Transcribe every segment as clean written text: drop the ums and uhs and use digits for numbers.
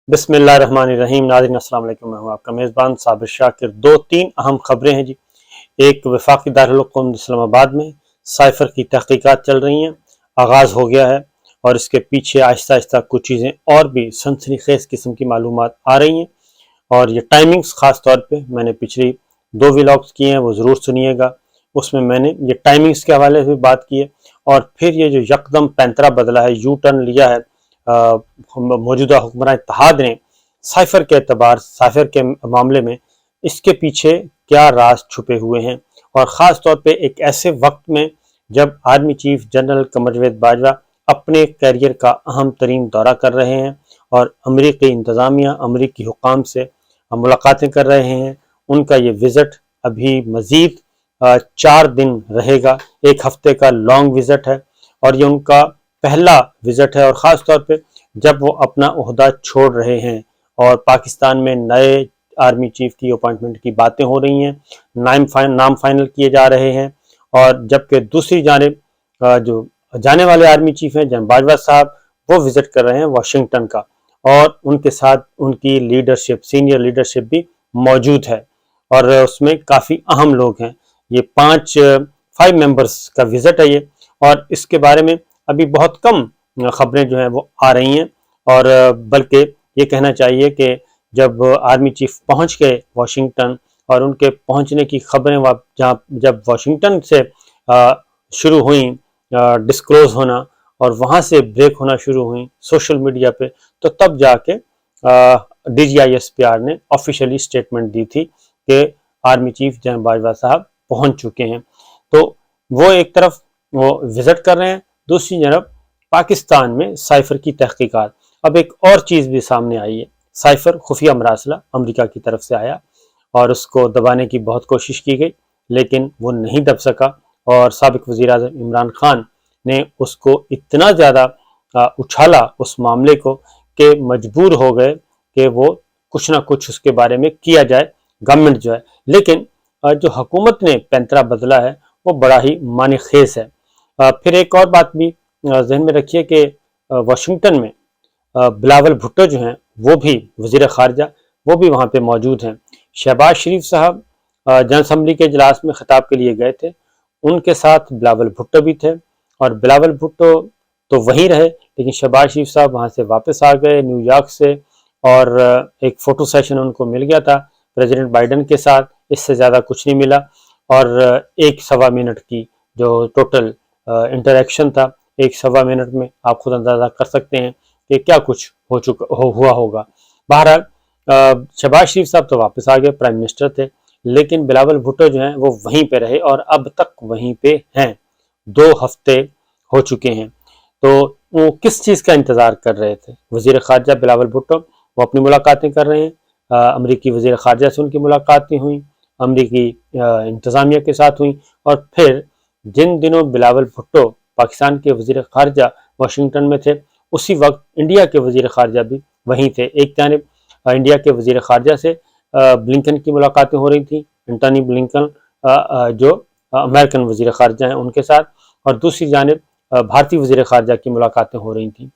بسم اللہ الرحمن الرحیم۔ ناظرین السلام علیکم، میں ہوں آپ کا میزبان صابر شاکر۔ تین اہم خبریں ہیں جی۔ ایک، وفاقی دارالحکومت اسلام آباد میں سائفر کی تحقیقات چل رہی ہیں، آغاز ہو گیا ہے، اور اس کے پیچھے آہستہ آہستہ کچھ چیزیں اور بھی سنسنی خیز قسم کی معلومات آ رہی ہیں، اور یہ ٹائمنگز خاص طور پہ میں نے پچھلی 2 ولاگز کیے ہیں، وہ ضرور سنیے گا۔ اس میں نے یہ ٹائمنگز کے حوالے سے بات کی ہے، اور پھر یہ جو یکدم پینترا بدلا ہے، یو ٹرن لیا ہے موجودہ حکمراں اتحاد نے سائفر کے معاملے میں، اس کے پیچھے کیا راز چھپے ہوئے ہیں، اور خاص طور پہ ایک ایسے وقت میں جب army chief general Qamar Javed Bajwa اپنے کیریئر کا اہم ترین دورہ کر رہے ہیں، اور امریکی انتظامیہ، امریکی حکام سے ملاقاتیں کر رہے ہیں۔ ان کا یہ وزٹ ابھی مزید 4 دن رہے گا، 1 ہفتے کا لانگ وزٹ ہے، اور یہ ان کا پہلا وزٹ ہے، اور خاص طور پہ جب وہ اپنا عہدہ چھوڑ رہے ہیں اور پاکستان میں نئے آرمی چیف کی اپوائنٹمنٹ کی باتیں ہو رہی ہیں، نام فائنل کیے جا رہے ہیں، اور جبکہ دوسری جانب جو جانے والے آرمی چیف ہیں جنرل باجوہ صاحب، وہ وزٹ کر رہے ہیں واشنگٹن کا، اور ان کے ساتھ ان کی لیڈرشپ، سینئر لیڈرشپ بھی موجود ہے، اور اس میں کافی اہم لوگ ہیں۔ یہ 5 ممبرز کا وزٹ ہے یہ، اور اس کے بارے میں ابھی بہت کم خبریں جو ہیں وہ آ رہی ہیں، اور بلکہ یہ کہنا چاہیے کہ جب آرمی چیف پہنچ گئے واشنگٹن، اور ان کے پہنچنے کی خبریں جب واشنگٹن سے شروع ہوئیں ڈسکلوز ہونا، اور وہاں سے بریک ہونا شروع ہوئیں سوشل میڈیا پہ، تو تب جا کے DGISPR نے آفیشلی سٹیٹمنٹ دی تھی کہ آرمی چیف جنرل باجوہ صاحب پہنچ چکے ہیں۔ تو وہ ایک طرف وہ وزٹ کر رہے ہیں، دوسری طرف پاکستان میں سائفر کی تحقیقات۔ اب ایک اور چیز بھی سامنے آئی ہے، سائفر خفیہ مراسلہ امریکہ کی طرف سے آیا، اور اس کو دبانے کی بہت کوشش کی گئی، لیکن وہ نہیں دب سکا، اور سابق وزیر اعظم عمران خان نے اس کو اتنا زیادہ اچھالا اس معاملے کو کہ مجبور ہو گئے کہ وہ کچھ نہ کچھ اس کے بارے میں کیا جائے، گورنمنٹ جو ہے۔ لیکن جو حکومت نے پینترا بدلا ہے وہ بڑا ہی معنی خیز ہے۔ پھر ایک اور بات بھی ذہن میں رکھیے کہ واشنگٹن میں بلاول بھٹو جو ہیں، وہ بھی وزیر خارجہ، وہ بھی وہاں پہ موجود ہیں۔ شہباز شریف صاحب جن اسمبلی کے اجلاس میں خطاب کے لیے گئے تھے، ان کے ساتھ بلاول بھٹو بھی تھے، اور بلاول بھٹو تو وہیں رہے، لیکن شہباز شریف صاحب وہاں سے واپس آ گئے نیو یارک سے، اور ایک فوٹو سیشن ان کو مل گیا تھا پریزیڈنٹ بائیڈن کے ساتھ، اس سے زیادہ کچھ نہیں ملا، اور 1.25 منٹ کی جو ٹوٹل انٹریکشن تھا، 1.25 منٹ میں آپ خود اندازہ کر سکتے ہیں کہ کیا کچھ ہوا ہوگا۔ بہرحال شہباز شریف صاحب تو واپس آ گئے، پرائم منسٹر تھے، لیکن بلاول بھٹو جو ہیں وہ وہیں پہ رہے، اور اب تک وہیں پہ ہیں، 2 ہفتے ہو چکے ہیں۔ تو وہ کس چیز کا انتظار کر رہے تھے؟ وزیر خارجہ بلاول بھٹو وہ اپنی ملاقاتیں کر رہے ہیں، امریکی وزیر خارجہ سے ان کی ملاقاتیں ہوئیں، امریکی انتظامیہ کے ساتھ ہوئیں، اور پھر جن دنوں بلاول بھٹو پاکستان کے وزیر خارجہ واشنگٹن میں تھے، اسی وقت انڈیا کے وزیر خارجہ بھی وہیں تھے۔ ایک جانب انڈیا کے وزیر خارجہ سے بلنکن کی ملاقاتیں ہو رہی تھیں، انٹونی بلنکن جو امریکن وزیر خارجہ ہیں ان کے ساتھ، اور دوسری جانب بھارتی وزیر خارجہ کی ملاقاتیں ہو رہی تھیں۔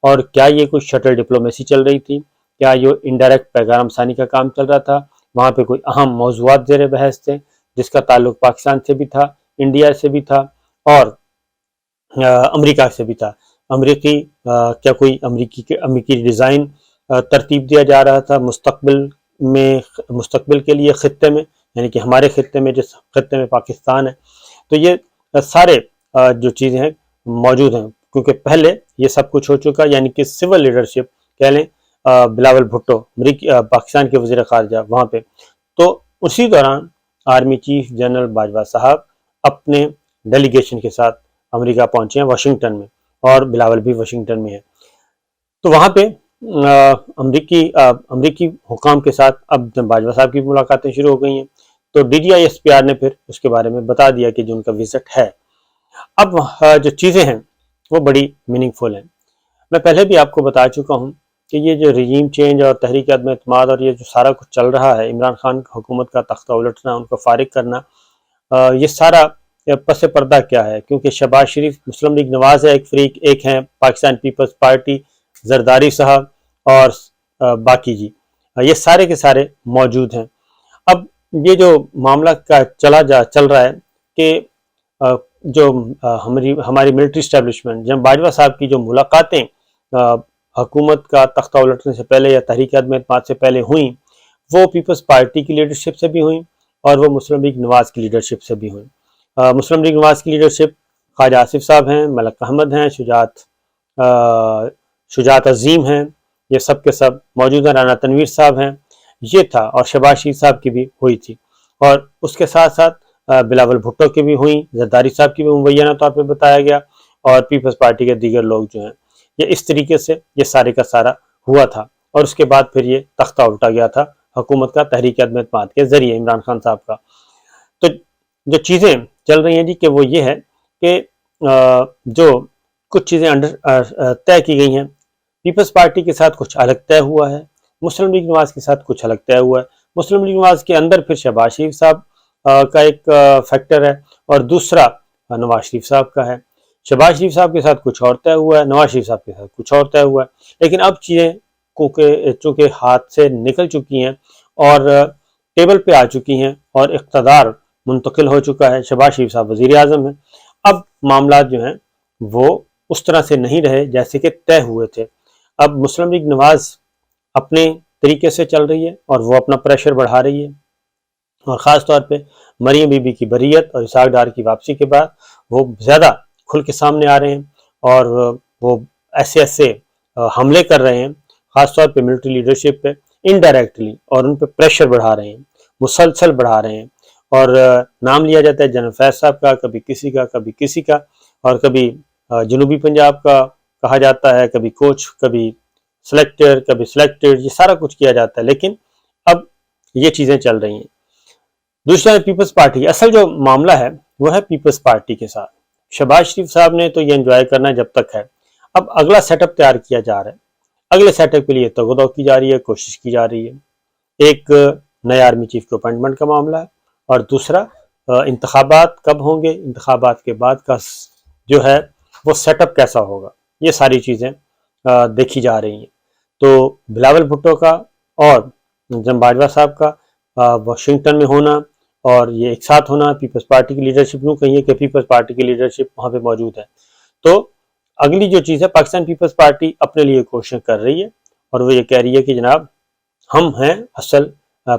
اور کیا یہ کوئی شٹل ڈپلومیسی چل رہی تھی؟ کیا یہ انڈائریکٹ پیغام رسانی کا کام چل رہا تھا؟ وہاں پہ کوئی اہم موضوعات زیر بحث تھے جس کا تعلق پاکستان سے بھی تھا، انڈیا سے بھی تھا، اور امریکہ سے بھی تھا۔ کیا کوئی امریکی ڈیزائن ترتیب دیا جا رہا تھا مستقبل کے لیے خطے میں، یعنی کہ ہمارے خطے میں، جس خطے میں پاکستان ہے؟ تو یہ سارے جو چیزیں ہیں موجود ہیں، کیونکہ پہلے یہ سب کچھ ہو چکا، یعنی کہ سول لیڈرشپ کہہ لیں، بلاول بھٹو پاکستان کے وزیر خارجہ وہاں پہ، تو اسی دوران آرمی چیف جنرل باجوہ صاحب اپنے ڈیلیگیشن کے ساتھ امریکہ پہنچے ہیں واشنگٹن میں، اور بلاول بھی واشنگٹن میں ہے۔ تو وہاں پہ امریکی حکام کے ساتھ اب باجوہ صاحب کی ملاقاتیں شروع ہو گئی ہیں، تو DGISPR نے پھر اس کے بارے میں بتا دیا کہ جو ان کا وزٹ ہے۔ اب جو چیزیں ہیں وہ بڑی میننگ فل ہیں۔ میں پہلے بھی آپ کو بتا چکا ہوں کہ یہ جو رجیم چینج اور تحریک عدم اعتماد اور یہ جو سارا کچھ چل رہا ہے، عمران خان حکومت کا تختہ الٹنا، ان کو فارغ کرنا، یہ سارا پس پردہ کیا ہے؟ کیونکہ شہباز شریف مسلم لیگ نواز ہے ایک فریق، ایک ہیں پاکستان پیپلز پارٹی زرداری صاحب، اور باقی جی، یہ سارے کے سارے موجود ہیں۔ اب یہ جو معاملہ کا چل رہا ہے کہ جو ہماری ملٹری اسٹیبلشمنٹ جناب باجوہ صاحب کی جو ملاقاتیں حکومت کا تختہ الٹنے سے پہلے یا تحریک عدم اعتماد سے پہلے ہوئیں، وہ پیپلز پارٹی کی لیڈرشپ سے بھی ہوئیں اور وہ مسلم لیگ نواز کی لیڈرشپ سے بھی ہوئیں۔ مسلم لیگ نواز کی لیڈرشپ خواجہ آصف صاحب ہیں، ملک احمد ہیں، شجاعت عظیم ہیں، یہ سب کے سب موجود ہیں، رانا تنویر صاحب ہیں، یہ تھا، اور شہباز شریف صاحب کی بھی ہوئی تھی، اور اس کے ساتھ ساتھ بلاول بھٹو کی بھی ہوئیں، زرداری صاحب کی بھی مبینہ طور پہ بتایا گیا، اور پیپلز پارٹی کے دیگر لوگ جو ہیں، یہ اس طریقے سے یہ سارے کا سارا ہوا تھا، اور اس کے بعد پھر یہ تختہ الٹا گیا تھا حکومت کا تحریک عدم اعتماد کے ذریعے عمران خان صاحب کا۔ تو جو چیزیں چل رہی ہیں جی کہ وہ یہ ہے کہ جو کچھ چیزیں طے کی گئی ہیں، پیپلز پارٹی کے ساتھ کچھ الگ طے ہوا ہے، مسلم لیگ نواز کے ساتھ کچھ الگ طے ہوا ہے۔ مسلم لیگ نواز کے اندر پھر شہباز شریف صاحب کا ایک فیکٹر ہے، اور دوسرا نواز شریف صاحب کا ہے۔ شہباز شریف صاحب کے ساتھ کچھ اور طے ہوا ہے، نواز شریف صاحب کے ساتھ کچھ اور طے ہوا ہے، لیکن اب چیزیں چونکہ ہاتھ سے نکل چکی ہیں اور ٹیبل پہ آ چکی ہیں اور اقتدار منتقل ہو چکا ہے، شہباز شریف صاحب وزیر اعظم ہیں، اب معاملات جو ہیں وہ اس طرح سے نہیں رہے جیسے کہ طے ہوئے تھے۔ اب مسلم لیگ نواز اپنے طریقے سے چل رہی ہے اور وہ اپنا پریشر بڑھا رہی ہے، اور خاص طور پہ مریم بی بی کی بریت اور اسحاق ڈار کی واپسی کے بعد وہ زیادہ کھل کے سامنے آ رہے ہیں، اور وہ ایسے حملے کر رہے ہیں، خاص طور پہ ملٹری لیڈرشپ پہ انڈائریکٹلی، اور ان پہ پریشر بڑھا رہے ہیں، مسلسل بڑھا رہے ہیں، اور نام لیا جاتا ہے جنرل فیض صاحب کا، کبھی کسی کا، اور کبھی جنوبی پنجاب کا کہا جاتا ہے، کبھی کوچ، کبھی سلیکٹر، یہ سارا کچھ کیا جاتا ہے، لیکن اب یہ چیزیں چل رہی ہیں۔ دوسرا پیپلز پارٹی، اصل جو معاملہ ہے وہ ہے پیپلز پارٹی کے ساتھ۔ شہباز شریف صاحب نے تو یہ انجوائے کرنا ہے جب تک ہے، اب اگلا سیٹ اپ تیار کیا جا رہا ہے، اگلے سیٹ اپ کے لیے تگودو کی جا رہی ہے، کوشش کی جا رہی ہے۔ ایک نئے آرمی چیف کے اپائنٹمنٹ کا معاملہ ہے، اور دوسرا انتخابات کب ہوں گے، انتخابات کے بعد کا جو ہے وہ سیٹ اپ کیسا ہوگا، یہ ساری چیزیں دیکھی جا رہی ہیں۔ تو بلاول بھٹو کا اور جناب باجوہ صاحب کا واشنگٹن میں ہونا اور یہ ایک ساتھ ہونا، پیپلز پارٹی کی لیڈرشپ، یوں کہیے کہ پیپلز پارٹی کی لیڈرشپ وہاں پہ موجود ہے، تو اگلی جو چیز ہے، پاکستان پیپلز پارٹی اپنے لیے کوشش کر رہی ہے، اور وہ یہ کہہ رہی ہے کہ جناب ہم ہیں اصل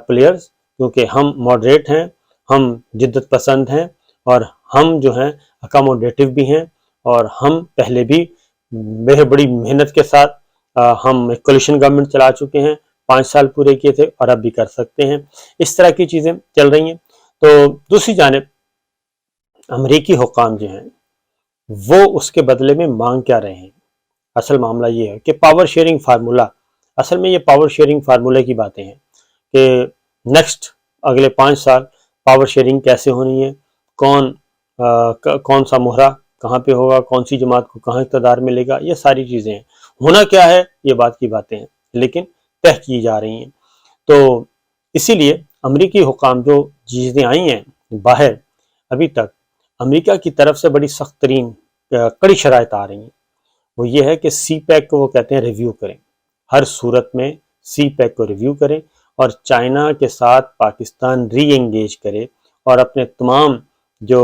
پلیئرز، کیونکہ ہم ماڈریٹ ہیں، ہم جدت پسند ہیں، اور ہم جو ہیں اکاموڈیٹو بھی ہیں، اور ہم پہلے بھی بڑی محنت کے ساتھ ہم ایک کولیشن گورنمنٹ چلا چکے ہیں، 5 سال پورے کیے تھے اور اب بھی کر سکتے ہیں، اس طرح کی چیزیں چل رہی ہیں۔ تو دوسری جانب امریکی حکام جو ہیں وہ اس کے بدلے میں مانگ کیا رہے ہیں؟ اصل معاملہ یہ ہے کہ پاور شیئرنگ فارمولا، اصل میں یہ پاور شیئرنگ فارمولے کی باتیں ہیں کہ نیکسٹ اگلے 5 سال پاور شیئرنگ کیسے ہونی ہے، کون سا مہرہ کہاں پہ ہوگا، کون سی جماعت کو کہاں اقتدار ملے گا، یہ ساری چیزیں ہیں، ہونا کیا ہے یہ بات کی باتیں ہیں، لیکن طے کی جا رہی ہیں۔ تو اسی لیے امریکی حکام جو چیزیں آئی ہیں باہر، ابھی تک امریکہ کی طرف سے بڑی سخت ترین کڑی شرائط آ رہی ہیں، وہ یہ ہے کہ سی پیک کو وہ کہتے ہیں ریویو کریں، ہر صورت میں سی پیک کو ریویو کریں، اور چائنا کے ساتھ پاکستان ری انگیج کرے، اور اپنے تمام جو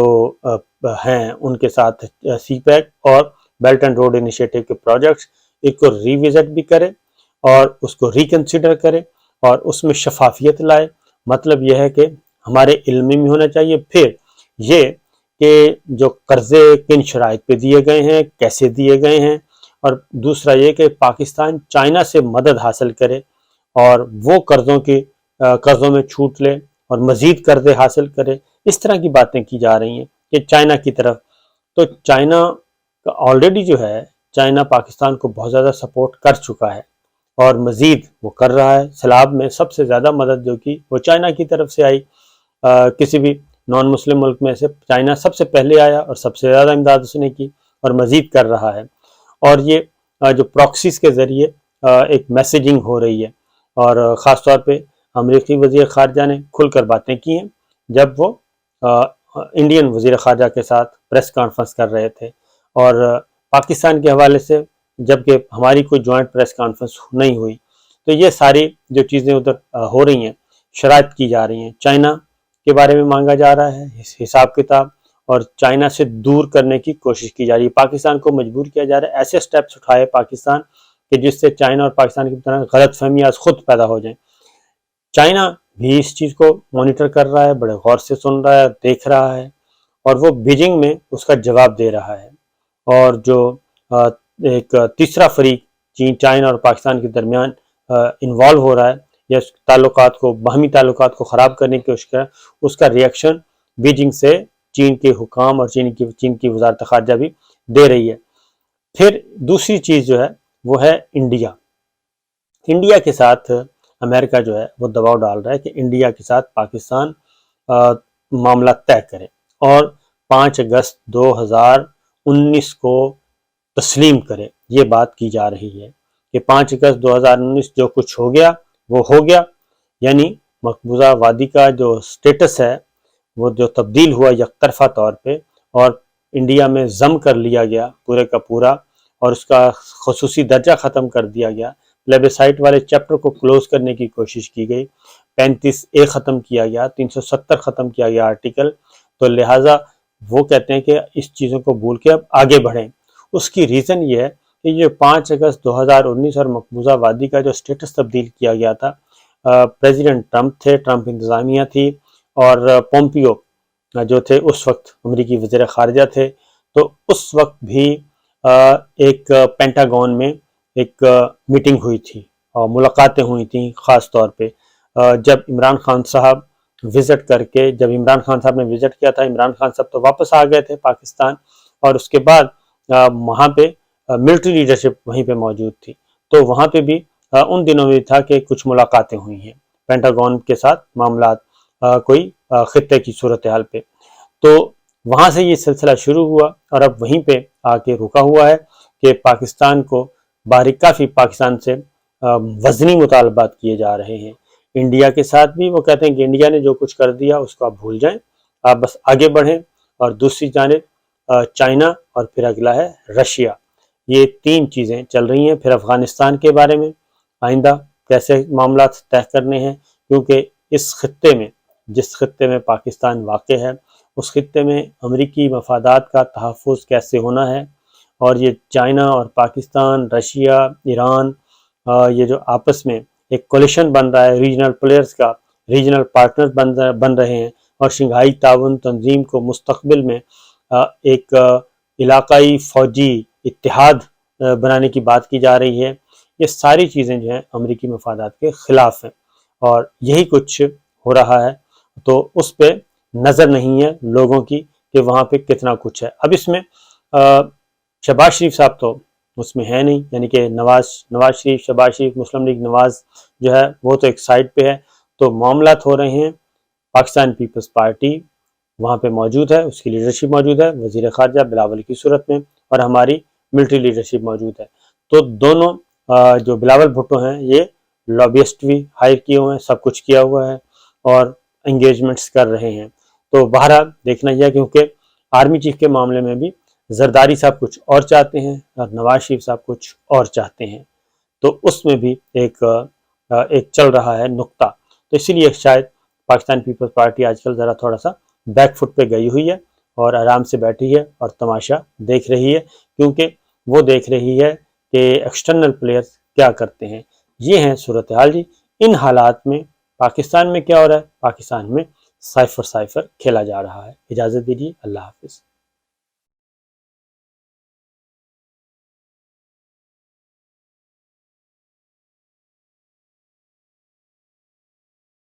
ہیں ان کے ساتھ سی پیک اور بیلٹ اینڈ روڈ انیشیٹو کے پروجیکٹس ایک کو ری وزٹ بھی کرے اور اس کو ریکنسیڈر کرے اور اس میں شفافیت لائے۔ مطلب یہ ہے کہ ہمارے علم میں ہونا چاہیے، پھر یہ کہ جو قرضے کن شرائط پہ دیے گئے ہیں، کیسے دیے گئے ہیں، اور دوسرا یہ کہ پاکستان چائنا سے مدد حاصل کرے اور وہ قرضوں میں چھوٹ لے اور مزید قرضے حاصل کرے، اس طرح کی باتیں کی جا رہی ہیں کہ چائنا کی طرف۔ تو چائنا کا آلریڈی جو ہے، چائنا پاکستان کو بہت زیادہ سپورٹ کر چکا ہے اور مزید وہ کر رہا ہے۔ سیلاب میں سب سے زیادہ مدد جو کی وہ چائنا کی طرف سے آئی، کسی بھی نان مسلم ملک میں سے چائنا سب سے پہلے آیا اور سب سے زیادہ امداد اس نے کی اور مزید کر رہا ہے۔ اور یہ جو پراکسیز کے ذریعے ایک میسیجنگ ہو رہی ہے، اور خاص طور پہ امریکی وزیر خارجہ نے کھل کر باتیں کی ہیں جب وہ انڈین وزیر خارجہ کے ساتھ پریس کانفرنس کر رہے تھے، اور پاکستان کے حوالے سے جبکہ ہماری کوئی جوائنٹ پریس کانفرنس نہیں ہوئی، تو یہ ساری جو چیزیں ادھر ہو رہی ہیں، شرائط کی جا رہی ہیں، چائنا کے بارے میں مانگا جا رہا ہے حساب کتاب، اور چائنا سے دور کرنے کی کوشش کی جا رہی ہے، پاکستان کو مجبور کیا جا رہا ہے ایسے سٹیپس اٹھائے پاکستان کہ جس سے چائنا اور پاکستان کی طرح غلط فہمیاں خود پیدا ہو جائیں۔ چائنا بھی اس چیز کو مانیٹر کر رہا ہے، بڑے غور سے سن رہا ہے، دیکھ رہا ہے، اور وہ بیجنگ میں اس کا جواب دے رہا ہے۔ اور جو ایک تیسرا فریق چائنا اور پاکستان کے درمیان انوالو ہو رہا ہے یا تعلقات کو، باہمی تعلقات کو خراب کرنے کی کوشش کر رہا ہے، اس کا ریئیکشن بیجنگ سے چین کے حکام اور چین کی وزارت خارجہ بھی دے رہی ہے۔ پھر دوسری چیز جو ہے وہ ہے انڈیا۔ انڈیا کے ساتھ امریکہ جو ہے وہ دباؤ ڈال رہا ہے کہ انڈیا کے ساتھ پاکستان معاملہ طے کرے، اور 5 اگست 2019 کو تسلیم کرے۔ یہ بات کی جا رہی ہے کہ 5 اگست 2019 جو کچھ ہو گیا وہ ہو گیا، یعنی مقبوضہ وادی کا جو سٹیٹس ہے وہ جو تبدیل ہوا یک طرفہ طور پہ، اور انڈیا میں ضم کر لیا گیا پورے کا پورا، اور اس کا خصوصی درجہ ختم کر دیا گیا، پلیبیسائٹ والے چیپٹر کو کلوز کرنے کی کوشش کی گئی، 35A ختم کیا گیا، 370 ختم کیا گیا آرٹیکل۔ تو لہٰذا وہ کہتے ہیں کہ اس چیزوں کو بھول کے اب آگے بڑھیں۔ اس کی ریزن یہ ہے کہ یہ 5 اگست 2019 اور مقبوضہ وادی کا جو سٹیٹس تبدیل کیا گیا تھا، پریزیڈنٹ ٹرمپ تھے، ٹرمپ انتظامیہ تھی، اور پومپیو جو تھے اس وقت امریکی وزیر خارجہ تھے، تو اس وقت بھی ایک پینٹاگون میں ایک میٹنگ ہوئی تھی اور ملاقاتیں ہوئی تھیں، خاص طور پہ جب عمران خان صاحب وزٹ کر کے، جب عمران خان صاحب نے وزٹ کیا تھا، عمران خان صاحب تو واپس آ گئے تھے پاکستان، اور اس کے بعد وہاں پہ ملٹری لیڈرشپ وہیں پہ موجود تھی، تو وہاں پہ بھی ان دنوں میں تھا کہ کچھ ملاقاتیں ہوئی ہیں پینٹاگون کے ساتھ، معاملات کوئی خطے کی صورتحال پہ، تو وہاں سے یہ سلسلہ شروع ہوا، اور اب وہیں پہ آ کے رکا ہوا ہے کہ پاکستان کو کافی پاکستان سے وزنی مطالبات کیے جا رہے ہیں۔ انڈیا کے ساتھ بھی وہ کہتے ہیں کہ انڈیا نے جو کچھ کر دیا اس کو آپ بھول جائیں، آپ بس آگے بڑھیں، اور دوسری جانب چائنا، اور پھر اگلا ہے رشیا۔ یہ 3 چیزیں چل رہی ہیں۔ پھر افغانستان کے بارے میں آئندہ کیسے معاملات طے کرنے ہیں، کیونکہ اس خطے میں، جس خطے میں پاکستان واقع ہے، اس خطے میں امریکی مفادات کا تحفظ کیسے ہونا ہے، اور یہ چائنا اور پاکستان، رشیا، ایران، یہ جو آپس میں ایک کولیشن بن رہا ہے ریجنل پلیئرز کا، ریجنل پارٹنر بن رہے ہیں، اور شنگھائی تعاون تنظیم کو مستقبل میں ایک علاقائی فوجی اتحاد بنانے کی بات کی جا رہی ہے۔ یہ ساری چیزیں جو ہیں امریکی مفادات کے خلاف ہیں، اور یہی کچھ ہو رہا ہے، تو اس پہ نظر نہیں ہے لوگوں کی کہ وہاں پہ کتنا کچھ ہے۔ اب اس میں شہباز شریف صاحب تو اس میں ہے نہیں، یعنی کہ نواز شریف، شہباز شریف، مسلم لیگ نواز جو ہے وہ تو ایک سائڈ پہ ہے، تو معاملات ہو رہے ہیں۔ پاکستان پیپلز پارٹی وہاں پہ موجود ہے، اس کی لیڈرشپ موجود ہے، وزیر خارجہ بلاول کی صورت میں، اور ہماری ملٹری لیڈرشپ موجود ہے، تو دونوں جو بلاول بھٹو ہیں یہ لابیسٹ بھی ہائر کیے ہوئے ہیں، سب کچھ کیا ہوا ہے، اور انگیجمنٹس کر رہے ہیں۔ تو بہرحال دیکھنا یہ ہے، کیونکہ آرمی چیف کے معاملے میں بھی زرداری صاحب کچھ اور چاہتے ہیں اور نواز شریف صاحب کچھ اور چاہتے ہیں، تو اس میں بھی ایک چل رہا ہے نقطہ، تو اسی لیے شاید پاکستان پیپلز پارٹی آج کل ذرا تھوڑا سا بیک فٹ پہ گئی ہوئی ہے، اور آرام سے بیٹھی ہے اور تماشا دیکھ رہی ہے، کیونکہ وہ دیکھ رہی ہے کہ ایکسٹرنل پلیئرز کیا کرتے ہیں۔ یہ ہیں صورتحال جی۔ ان حالات میں پاکستان میں کیا ہو رہا ہے؟ پاکستان میں سائفر کھیلا جا رہا ہے۔ اجازت دیجیے، اللہ حافظ۔